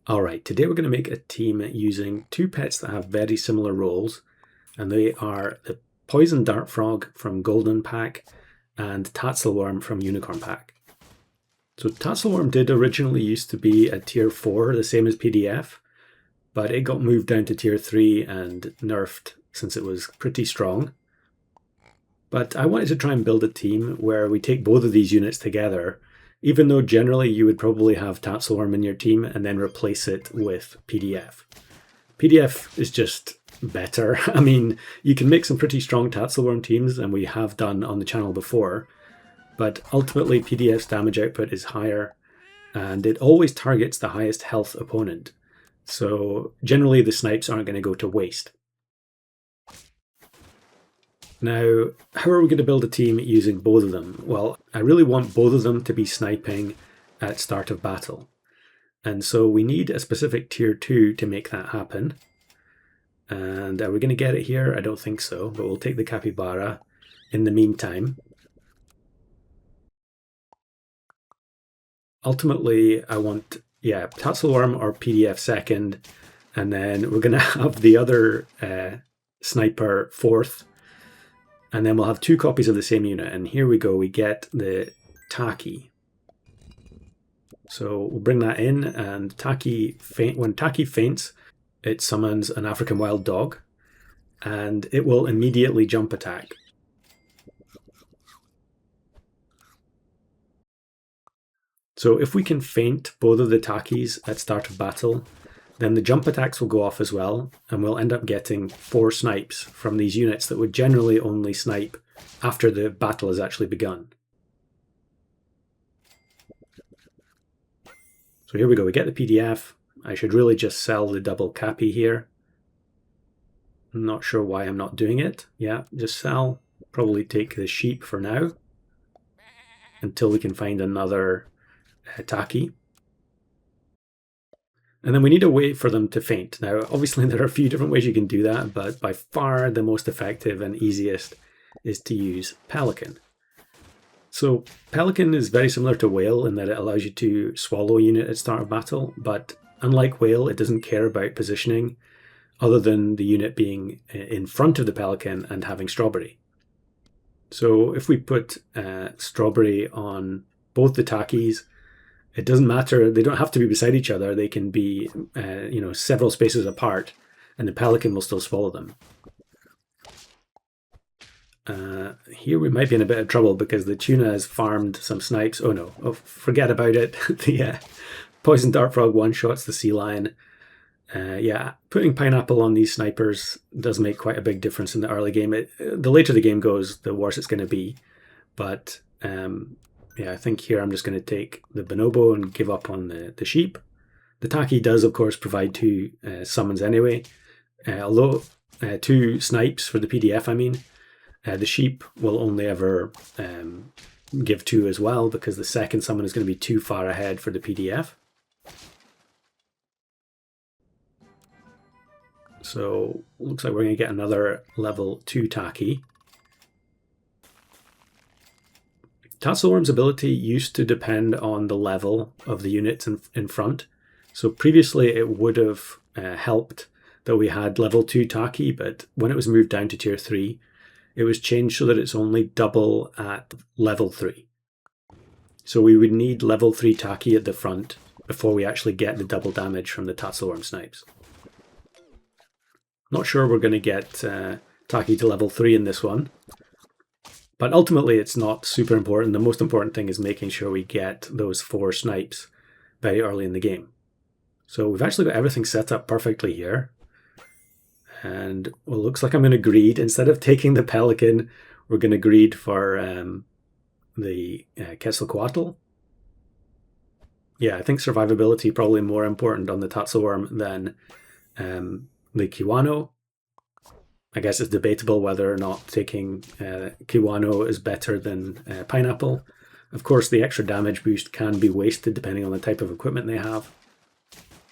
Alright, today we're going to make a team using two pets that have very similar roles, and they are the Poison Dart Frog from Golden Pack and Tatzelwurm from Unicorn Pack. So Tatzelwurm did originally used to be a tier 4, the same as PDF, but it got moved down to tier 3 and nerfed since it was pretty strong. But I wanted to try and build a team where we take both of these units together, even though generally you would probably have Tatzelwurm in your team and then replace it with PDF. PDF is just better. I mean, you can make some pretty strong Tatzelwurm teams, and we have done on the channel before, but ultimately PDF's damage output is higher, and it always targets the highest health opponent. So generally the snipes aren't going to go to waste. Now, how are we going to build a team using both of them? Well, I really want both of them to be sniping at start of battle. And so we need a specific tier 2 to make that happen. And are we going to get it here? I don't think so, but we'll take the capybara in the meantime. Ultimately, I want, Tatzelwurm or PDF second, and then we're going to have the other sniper fourth. And then we'll have two copies of the same unit. And here we go, we get the Takhi. So we'll bring that in, and when Takhi faints, it summons an African wild dog, and it will immediately jump attack. So if we can feint both of the Takhis at start of battle, then the jump attacks will go off as well, and we'll end up getting 4 snipes from these units that would generally only snipe after the battle has actually begun. So here we go, we get the PDF. I should really just sell the double cappy here. I'm not sure why I'm not doing it. Yeah, just sell. Probably take the sheep for now, until we can find another Takhi. And then we need a way for them to faint. Now, obviously there are a few different ways you can do that, but by far the most effective and easiest is to use Pelican. So Pelican is very similar to Whale in that it allows you to swallow a unit at start of battle, but unlike Whale, it doesn't care about positioning other than the unit being in front of the Pelican and having Strawberry. So if we put Strawberry on both the Takhis, it doesn't matter, they don't have to be beside each other, they can be several spaces apart, and the Pelican will still swallow them. Here we might be in a bit of trouble because the tuna has farmed some snipes. Oh no, forget about it. The Poison Dart Frog one-shots the sea lion. Putting pineapple on these snipers does make quite a big difference in the early game. The later the game goes, the worse it's going to be. But I think here I'm just going to take the bonobo and give up on the sheep. The Takhi does, of course, provide 2 summons anyway. Although 2 snipes for the PDF, I mean. The sheep will only ever give 2 as well, because the second summon is going to be too far ahead for the PDF. So looks like we're going to get another level 2 Takhi. Tatzelwurm's ability used to depend on the level of the units in front. So previously it would have helped that we had level 2 Takhi, but when it was moved down to tier 3, it was changed so that it's only double at level 3. So we would need level 3 Takhi at the front before we actually get the double damage from the Tatzelwurm snipes. Not sure we're going to get Takhi to level 3 in this one. But ultimately it's not super important. The most important thing is making sure we get those 4 snipes very early in the game. So we've actually got everything set up perfectly here. And well, looks like I'm going to greed. Instead of taking the Pelican, we're going to greed for the Quetzalcoatl. Yeah, I think survivability probably more important on the Tatzelwurm than the Kiwano. I guess it's debatable whether or not taking Kiwano is better than Pineapple. Of course, the extra damage boost can be wasted depending on the type of equipment they have.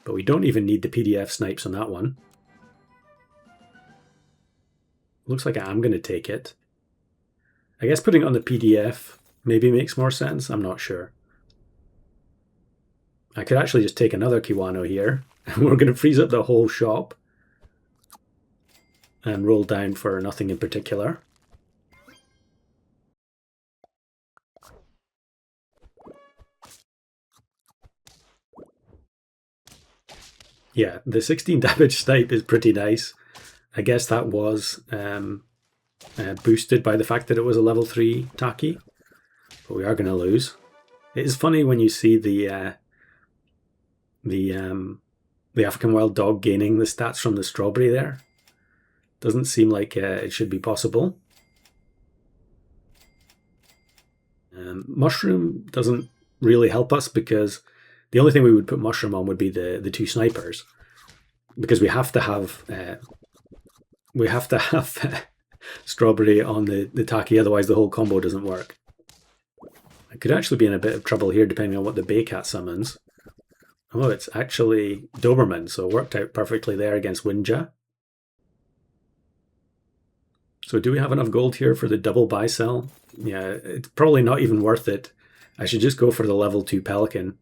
But we don't even need the PDF snipes on that one. Looks like I'm going to take it. I guess putting it on the PDF maybe makes more sense. I'm not sure. I could actually just take another Kiwano here, and we're going to freeze up the whole shop and roll down for nothing in particular. Yeah, the 16 damage snipe is pretty nice. I guess that was boosted by the fact that it was a level 3 Takhi, but we are going to lose. It is funny when you see the African wild dog gaining the stats from the strawberry there. Doesn't seem like it should be possible. Mushroom doesn't really help us because the only thing we would put Mushroom on would be the 2 snipers, because we have to have strawberry on the Takhi, otherwise the whole combo doesn't work. I could actually be in a bit of trouble here depending on what the Baycat summons. Oh, it's actually Doberman, so it worked out perfectly there against Winja. So do we have enough gold here for the double buy sell? Yeah, it's probably not even worth it. I should just go for the level 2 Pelican.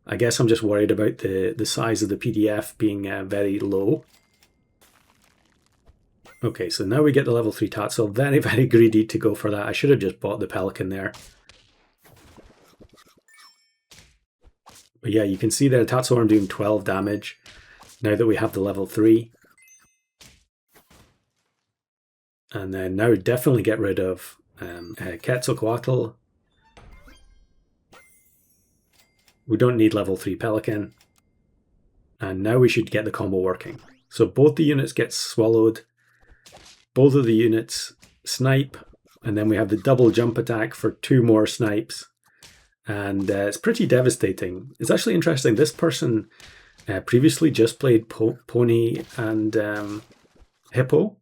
I guess I'm just worried about the size of the PDF being very low. Okay, so now we get the level 3 Tatzel. Very, very greedy to go for that. I should have just bought the Pelican there. But yeah, you can see there Tatzelwurm doing 12 damage now that we have the level 3. And then now definitely get rid of Quetzalcoatl. We don't need level 3 Pelican. And now we should get the combo working. So both the units get swallowed. Both of the units snipe. And then we have the double jump attack for 2 more snipes. And it's pretty devastating. It's actually interesting. This person previously just played Pony and Hippo.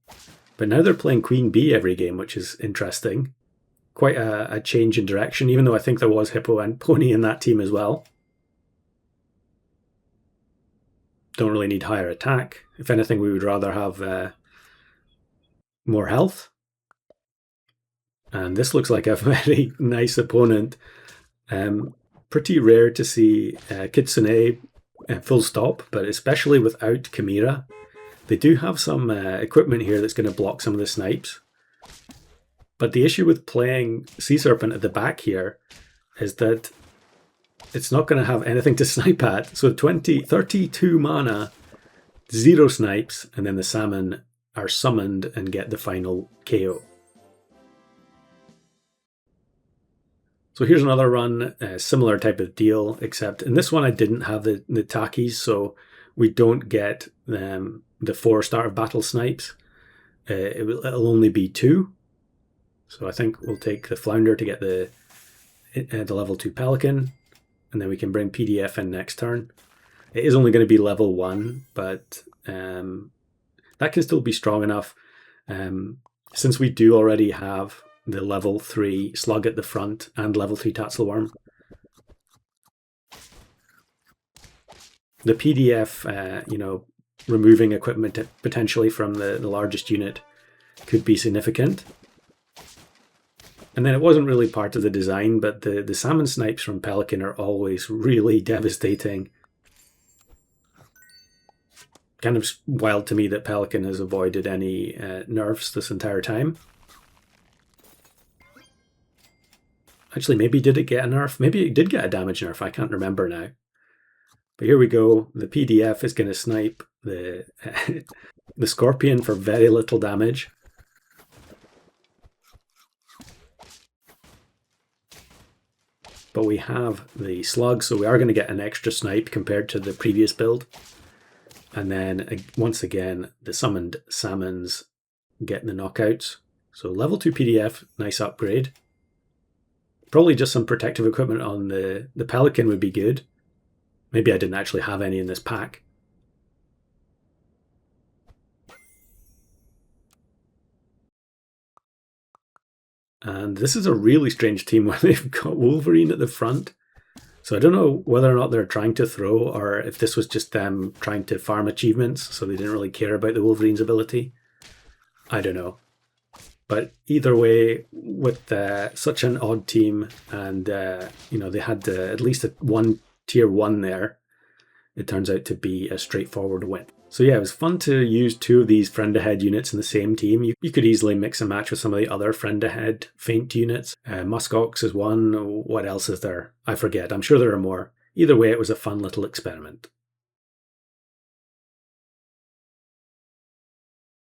But now they're playing Queen Bee every game, which is interesting. Quite a change in direction, even though I think there was Hippo and Pony in that team as well. Don't really need higher attack. If anything, we would rather have more health. And this looks like a very nice opponent. Pretty rare to see Kitsune full stop, but especially without Chimera. They do have some equipment here that's going to block some of the snipes. But the issue with playing Sea Serpent at the back here is that it's not going to have anything to snipe at. So 32 mana, 0 snipes, and then the salmon are summoned and get the final KO. So here's another run, similar type of deal, except in this one I didn't have the Takhis, so we don't get the 4 start of battle snipes. It'll only be 2. So I think we'll take the Flounder to get the level 2 Pelican, and then we can bring PDF in next turn. It is only going to be level 1, but that can still be strong enough. Since we do already have the level 3 Slug at the front and level 3 Tatzelwurm. The PDF, removing equipment potentially from the largest unit could be significant. And then it wasn't really part of the design, but the salmon snipes from Pelican are always really devastating. Kind of wild to me that Pelican has avoided any nerfs this entire time. Actually, maybe did it get a nerf? Maybe it did get a damage nerf. I can't remember now. But here we go. The PDF is going to snipe the the Scorpion for very little damage. But we have the Slug, so we are going to get an extra snipe compared to the previous build. And then, once again, the summoned salmons get the knockouts. So level 2 PDF, nice upgrade. Probably just some protective equipment on the Pelican would be good. Maybe I didn't actually have any in this pack. And this is a really strange team where they've got Wolverine at the front. So I don't know whether or not they're trying to throw, or if this was just them trying to farm achievements, so they didn't really care about the Wolverine's ability. I don't know. But either way, with such an odd team, and they had at least one tier 1 there, it turns out to be a straightforward win. So yeah, it was fun to use 2 of these friend ahead units in the same team. You could easily mix and match with some of the other friend ahead feint units. Muskox is one. What else is there? I forget. I'm sure there are more. Either way, it was a fun little experiment.